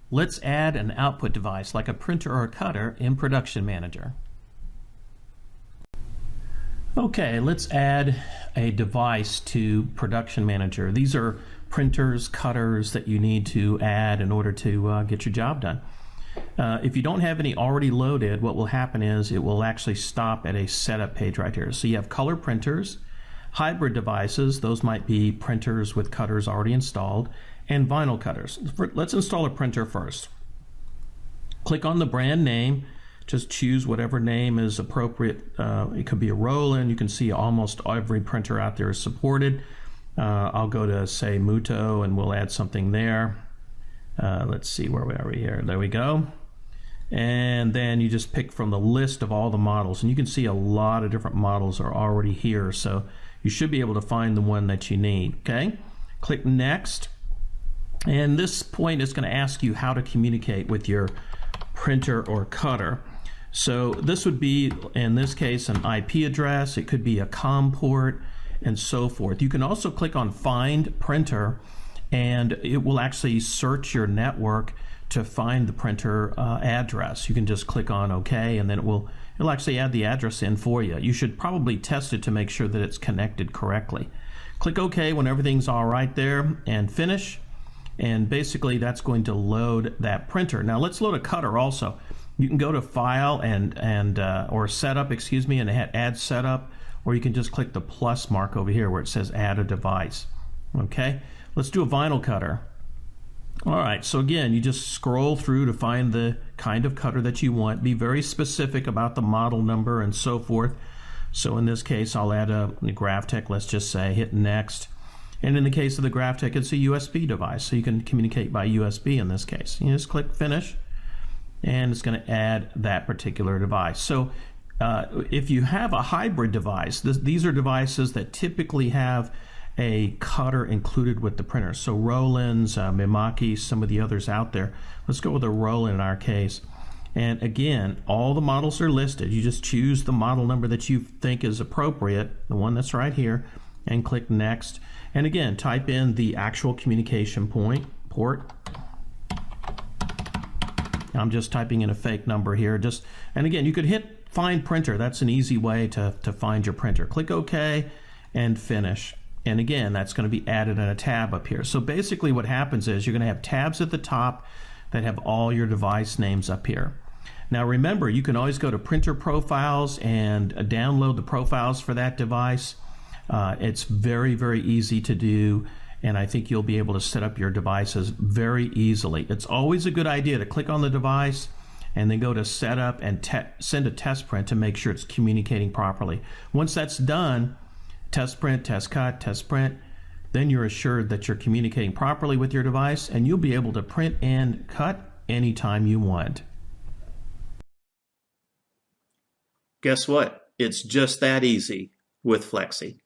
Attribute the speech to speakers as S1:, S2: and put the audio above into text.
S1: Let's add an output device like a printer or a cutter in Production Manager. Okay, let's add a device to Production Manager. These are printers, cutters that you need to add in order to get your job done. If you don't have any already loaded, what will happen is it will actually stop at a setup page right here. So you have color printers, hybrid devices, those might be printers with cutters already installed, and vinyl cutters. Let's install a printer first. Click on the brand name. Just choose whatever name is appropriate. It could be a Roland. You can see almost every printer out there is supported. I'll go to, say, Muto, and we'll add something there. Let's see, where are we here? There we go. And then you just pick from the list of all the models, and you can see a lot of different models are already here, so you should be able to find the one that you need. Okay, click Next, and this point is going to ask you how to communicate with your printer or cutter. So this would be, in this case, an IP address. It could be a COM port and so forth. You can also click on Find Printer, and it will actually search your network to find the printer address. You can just click on OK, and then it'll actually add the address in for you. You should probably test it to make sure that it's connected correctly. Click OK when everything's all right there, and finish. And basically that's going to load that printer. Now let's load a cutter also. You can go to File or Setup, excuse me, and Add Setup, or you can just click the plus mark over here where it says Add a Device. Okay, let's do a vinyl cutter. All right, so again, you just scroll through to find the kind of cutter that you want. Be very specific about the model number and so forth. So in this case, I'll add a GraphTech, let's just say, hit Next. And in the case of the GraphTech, it's a USB device, so you can communicate by USB in this case. You just click Finish, and it's going to add that particular device. So if you have a hybrid device, these are devices that typically have a cutter included with the printer. So Roland's, Mimaki, some of the others out there. Let's go with a Roland in our case. And again, all the models are listed. You just choose the model number that you think is appropriate, the one that's right here, and click Next. And again, type in the actual communication port. I'm just typing in a fake number here. And again, you could hit Find Printer. That's an easy way to find your printer. Click OK and Finish. And again, that's going to be added in a tab up here. So basically what happens is you're going to have tabs at the top that have all your device names up here. Now remember, you can always go to Printer Profiles and download the profiles for that device. It's very, very easy to do, and I think you'll be able to set up your devices very easily. It's always a good idea to click on the device and then go to Setup and send a test print to make sure it's communicating properly. Once that's done, test print, test cut, test print, then you're assured that you're communicating properly with your device, and you'll be able to print and cut anytime you want. Guess what? It's just that easy with Flexi.